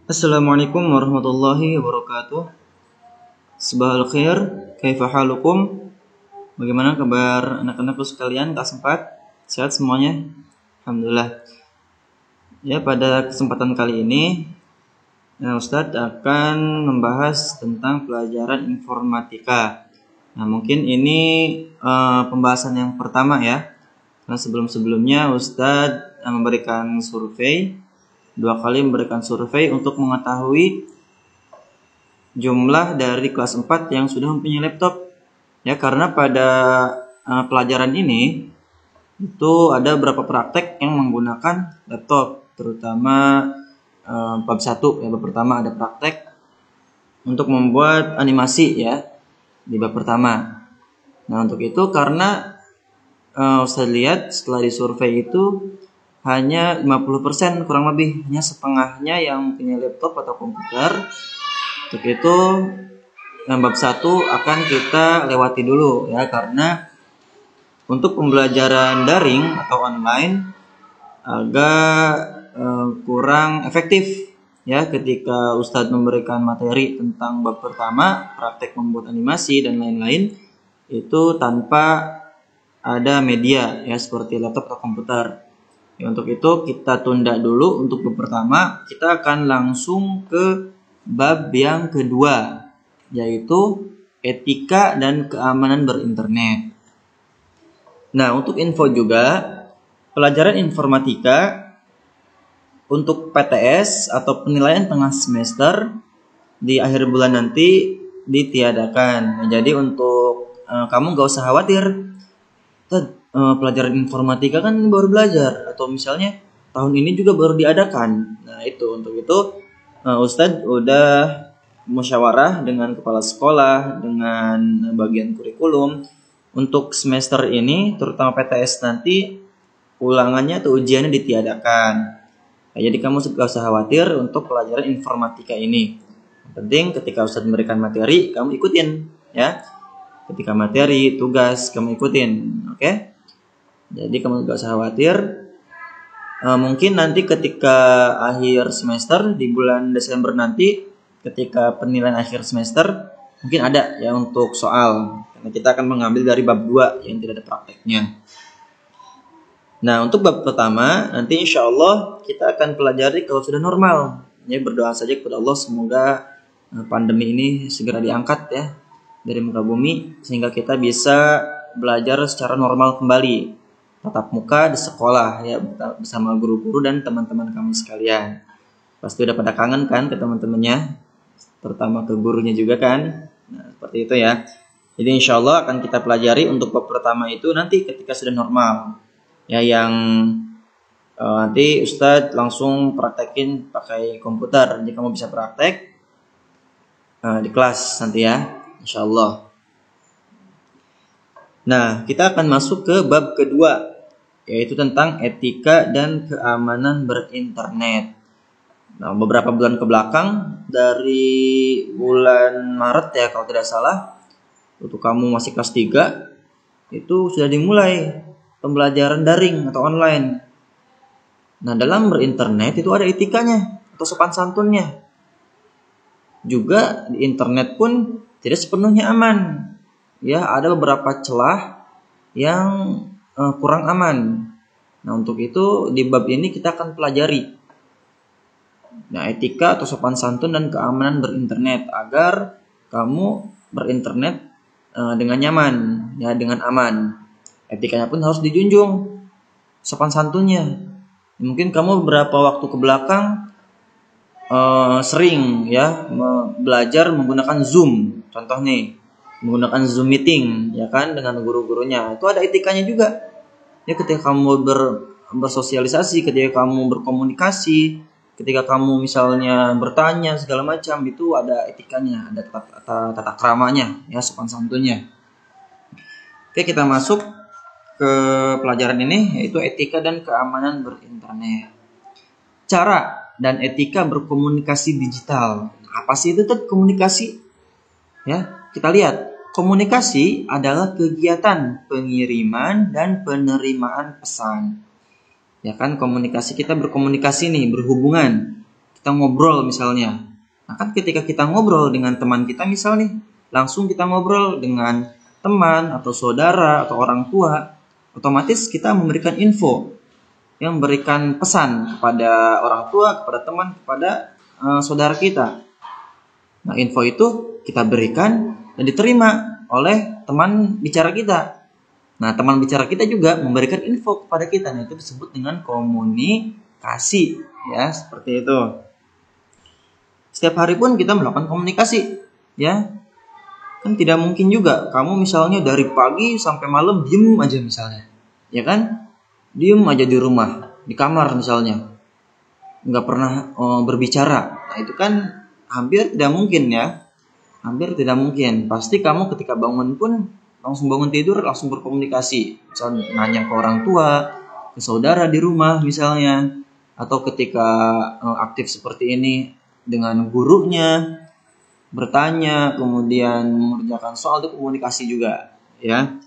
Assalamualaikum warahmatullahi wabarakatuh. Sabahal khair, kaifa halukum? Bagaimana kabar anak-anakku sekalian kelas 4? Sehat semuanya? Alhamdulillah. Ya, pada kesempatan kali ini Ustadz akan membahas tentang pelajaran informatika. Nah, mungkin ini pembahasan yang pertama ya. Nah, sebelum-sebelumnya Ustadz memberikan survei, 2 kali memberikan survei untuk mengetahui jumlah dari kelas 4 yang sudah mempunyai laptop. Ya, karena pada pelajaran ini itu ada beberapa praktek yang menggunakan laptop, terutama bab 1 ya. Bab pertama ada praktek untuk membuat animasi ya di bab pertama. Nah, untuk itu karena Ustaz lihat setelah disurvei itu hanya 50% kurang lebih, hanya setengahnya yang punya laptop atau komputer. Untuk itu bab 1 akan kita lewati dulu ya, karena untuk pembelajaran daring atau online agak kurang efektif ya ketika Ustadz memberikan materi tentang bab pertama, praktek membuat animasi dan lain-lain, itu tanpa ada media ya seperti laptop atau komputer. Ya, untuk itu kita tunda dulu untuk bab pertama. Kita akan langsung ke bab yang kedua, yaitu etika dan keamanan berinternet. Nah, untuk info juga, pelajaran informatika untuk PTS atau penilaian tengah semester di akhir bulan nanti ditiadakan. Nah, jadi untuk kamu gak usah khawatir, pelajaran informatika kan baru belajar, atau misalnya tahun ini juga baru diadakan. Nah, untuk itu Ustadz udah musyawarah dengan kepala sekolah, dengan bagian kurikulum untuk semester ini, terutama PTS nanti ulangannya atau ujiannya ditiadakan. Nah, jadi kamu gak usah khawatir untuk pelajaran informatika ini. Yang penting ketika Ustadz memberikan materi, kamu ikutin ya. Ketika materi, tugas, kamu ikutin, oke? Jadi kamu gak usah khawatir. Mungkin nanti ketika akhir semester di bulan Desember nanti, ketika penilaian akhir semester, mungkin ada ya untuk soal. Karena kita akan mengambil dari bab 2 yang tidak ada prakteknya. Nah, untuk bab pertama, nanti insya Allah kita akan pelajari kalau sudah normal. Ya, berdoa saja kepada Allah semoga pandemi ini segera diangkat ya dari muka bumi, sehingga kita bisa belajar secara normal kembali, tatap muka di sekolah ya bersama guru-guru dan teman-teman kamu sekalian. Pasti udah pada kangen kan ke teman-temannya, terutama ke gurunya juga kan. Nah, seperti itu ya. Jadi insya Allah akan kita pelajari untuk bab pertama itu nanti ketika sudah normal ya, yang nanti Ustadz langsung praktekin pakai komputer. Jadi kamu bisa praktek di kelas nanti ya, insya Allah. Nah, kita akan masuk ke bab kedua, yaitu tentang etika dan keamanan berinternet. Nah, beberapa bulan ke belakang, dari bulan Maret ya kalau tidak salah, untuk kamu masih kelas 3, itu sudah dimulai pembelajaran daring atau online. Nah, dalam berinternet itu ada etikanya atau sopan santunnya. Juga di internet pun tidak sepenuhnya aman. Ya, ada beberapa celah yang kurang aman. Nah, untuk itu di bab ini kita akan pelajari nah, etika atau sopan santun dan keamanan berinternet agar kamu berinternet dengan nyaman, ya, dengan aman. Etikanya pun harus dijunjung, sopan santunnya. Mungkin kamu beberapa waktu ke belakang sering ya belajar menggunakan Zoom, contoh nih, menggunakan Zoom meeting ya kan dengan guru-gurunya. Itu ada etikanya juga. Ya, ketika kamu bersosialisasi, ketika kamu berkomunikasi, ketika kamu misalnya bertanya segala macam, itu ada etikanya, ada tata keramanya ya, sopan santunnya. Oke, kita masuk ke pelajaran ini, yaitu etika dan keamanan berinternet. Cara dan etika berkomunikasi digital. Apa sih itu komunikasi? Ya, kita lihat Komunikasi adalah kegiatan pengiriman dan penerimaan pesan. Ya kan, komunikasi, kita berkomunikasi nih, berhubungan. Kita ngobrol misalnya. Nah kan ketika kita ngobrol dengan teman kita misal nih, langsung kita ngobrol dengan teman atau saudara atau orang tua, otomatis kita memberikan info, yang memberikan pesan kepada orang tua, kepada teman, kepada saudara kita. Nah info itu kita berikan dan diterima oleh teman bicara kita. Nah, teman bicara kita juga memberikan info kepada kita. Nah, itu disebut dengan komunikasi, ya, seperti itu. Setiap hari pun kita melakukan komunikasi, ya. Kan tidak mungkin juga kamu misalnya dari pagi sampai malam diem aja misalnya. Ya kan? Diem aja di rumah, di kamar misalnya. Nggak pernah berbicara. Nah, itu kan hampir tidak mungkin, ya. Hampir tidak mungkin. Pasti kamu ketika bangun pun langsung bangun tidur langsung berkomunikasi. Misalnya nanya ke orang tua, ke saudara di rumah misalnya, atau ketika aktif seperti ini dengan gurunya, bertanya, kemudian mengerjakan soal, itu komunikasi juga, ya.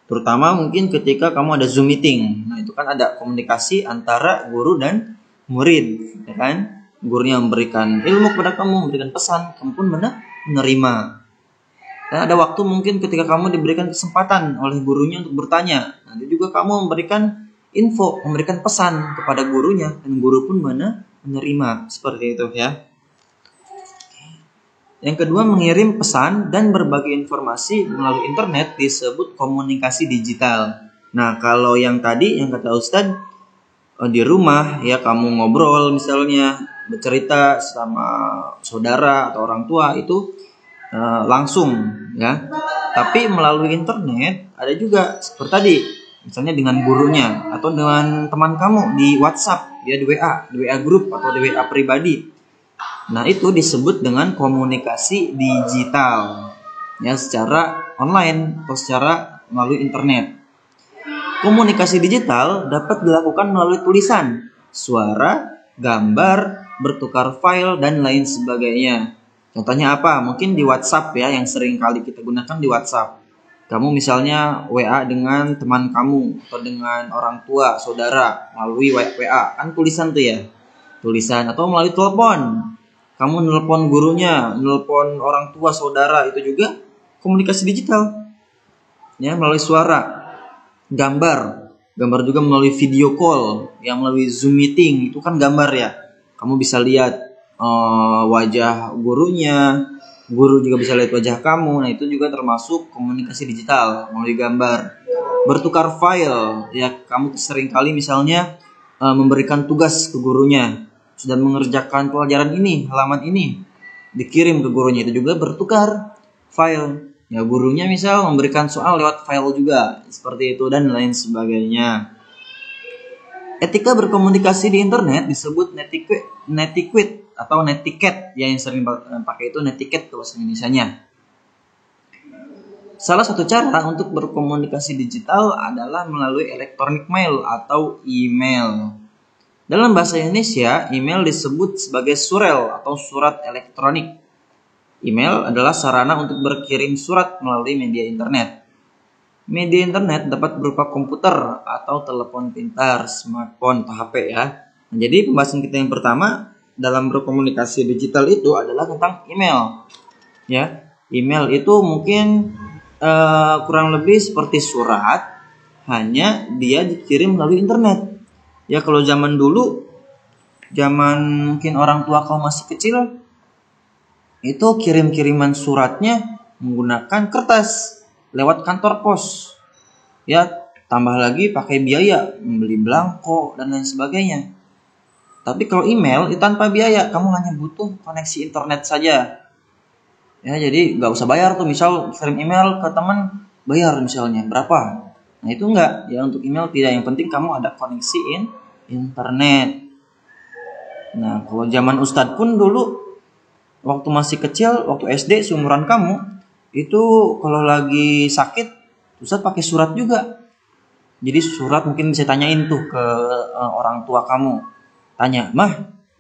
Terutama mungkin ketika kamu ada Zoom meeting. Nah, itu kan ada komunikasi antara guru dan murid, ya kan? Gurunya memberikan ilmu kepada kamu, memberikan pesan, kamu pun menerima. Dan ada waktu mungkin ketika kamu diberikan kesempatan oleh gurunya untuk bertanya. Nanti juga kamu memberikan info, memberikan pesan kepada gurunya, dan guru pun menerima. Seperti itu, ya. Yang kedua, mengirim pesan dan berbagi informasi melalui internet disebut komunikasi digital. Nah, kalau yang tadi, yang kata Ustadz, di rumah, ya kamu ngobrol misalnya, bercerita sama saudara atau orang tua, itu langsung, ya. Tapi melalui internet ada juga seperti tadi, misalnya dengan gurunya atau dengan teman kamu di WhatsApp, ya, di WA grup atau di WA pribadi. Nah, itu disebut dengan komunikasi digital, ya, secara online atau secara melalui internet. Komunikasi digital dapat dilakukan melalui tulisan, suara, gambar, bertukar file, dan lain sebagainya. Contohnya apa? Mungkin di WhatsApp, ya, yang sering kali kita gunakan di WhatsApp. Kamu misalnya WA dengan teman kamu atau dengan orang tua, saudara melalui WA, kan tulisan tuh, ya. Tulisan, atau melalui telepon. Kamu nelpon gurunya, nelpon orang tua, saudara, itu juga komunikasi digital. Ya, melalui suara. Gambar juga melalui video call, yang melalui Zoom meeting, itu kan gambar, ya. Kamu bisa lihat wajah gurunya, guru juga bisa lihat wajah kamu. Nah, itu juga termasuk komunikasi digital melalui gambar. Bertukar file, ya, kamu sering kali misalnya memberikan tugas ke gurunya, sudah mengerjakan pelajaran ini, halaman ini, dikirim ke gurunya, itu juga bertukar file. Ya, gurunya misal memberikan soal lewat file juga, seperti itu, dan lain sebagainya. Etika berkomunikasi di internet disebut netiquette atau netiquette, ya, yang sering pakai itu netiquette tuh bahasa Indonesianya. Salah satu cara untuk berkomunikasi digital adalah melalui electronic mail atau email. Dalam bahasa Indonesia, email disebut sebagai surel atau surat elektronik. Email adalah sarana untuk berkirim surat melalui media internet. Media internet dapat berupa komputer atau telepon pintar, smartphone, atau HP, ya. Nah, jadi pembahasan kita yang pertama dalam berkomunikasi digital itu adalah tentang email. Ya, email itu mungkin kurang lebih seperti surat, hanya dia dikirim melalui internet. Ya, kalau zaman dulu, zaman mungkin orang tua kamu masih kecil, itu kirim-kiriman suratnya menggunakan kertas lewat kantor pos, ya, tambah lagi pakai biaya membeli belangko dan lain sebagainya. Tapi kalau email itu tanpa biaya, kamu hanya butuh koneksi internet saja, ya. Jadi nggak usah bayar tuh, misal kirim email ke teman bayar misalnya berapa. Nah, itu enggak, ya, untuk email tidak, yang penting kamu ada koneksi internet. Nah, kalau zaman Ustadz pun dulu waktu masih kecil, waktu SD seumuran kamu, itu kalau lagi sakit, Ustadz pakai surat juga. Jadi surat mungkin bisa tanyain tuh ke orang tua kamu. Tanya, "Mah,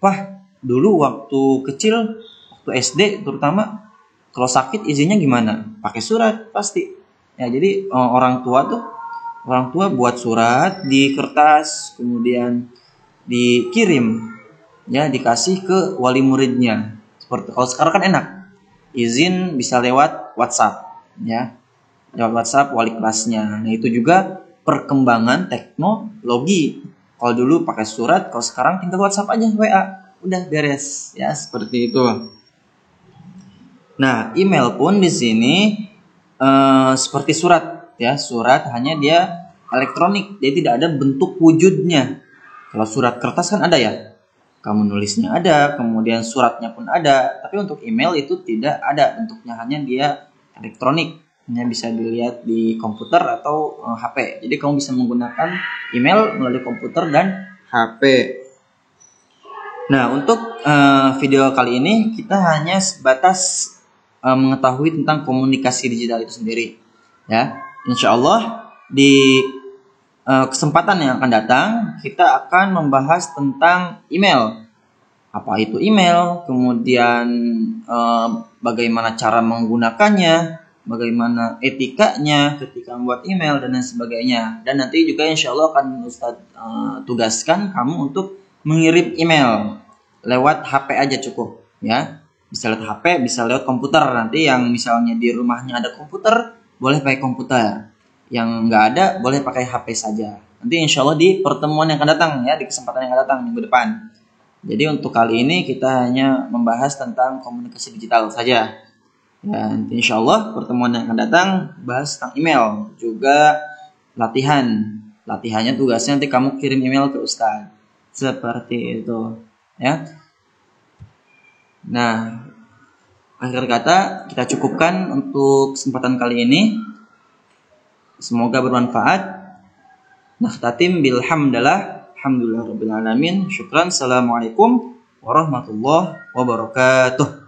Pah, dulu waktu kecil, waktu SD terutama, Kalau sakit izinnya gimana? Pakai surat pasti. Ya, jadi orang tua buat surat di kertas, kemudian dikirim, ya, dikasih ke wali muridnya. Seperti kalau sekarang kan enak, izin bisa lewat WhatsApp, ya, lewat WhatsApp wali kelasnya. Nah, itu juga perkembangan teknologi. Kalau dulu pakai surat, kalau sekarang tinggal WhatsApp aja, WA, udah beres, ya, seperti itu. Nah, email pun di sini seperti surat, ya, surat hanya dia elektronik, dia tidak ada bentuk wujudnya. Kalau surat kertas kan ada, ya, kamu nulisnya ada, kemudian suratnya pun ada, tapi untuk email itu tidak ada bentuknya, hanya dia elektronik, hanya bisa dilihat di komputer atau HP. Jadi kamu bisa menggunakan email melalui komputer dan HP. Nah, untuk video kali ini kita hanya sebatas mengetahui tentang komunikasi digital itu sendiri, ya. Insya Allah di kesempatan yang akan datang kita akan membahas tentang email. Apa itu email, kemudian bagaimana cara menggunakannya, bagaimana etikanya ketika membuat email dan lain sebagainya. Dan nanti juga insya Allah akan Ustadz tugaskan kamu untuk mengirim email lewat HP aja cukup, ya. Bisa lewat HP, bisa lewat komputer. Nanti yang misalnya di rumahnya ada komputer, boleh pakai komputer. Yang nggak ada, boleh pakai HP saja. Nanti insya Allah di pertemuan yang akan datang, ya, di kesempatan yang akan datang minggu depan. Jadi untuk kali ini kita hanya membahas tentang komunikasi digital saja. Dan insya Allah pertemuan yang akan datang bahas tentang email. Juga latihan. Latihannya tugasnya nanti kamu kirim email ke Ustadz. Seperti itu, ya. Nah, akhir kata kita cukupkan untuk kesempatan kali ini. Semoga bermanfaat. Nakhtatim bilhamdalillah, alhamdulillah rabbil alamin. Syukran. Assalamualaikum warahmatullahi wabarakatuh.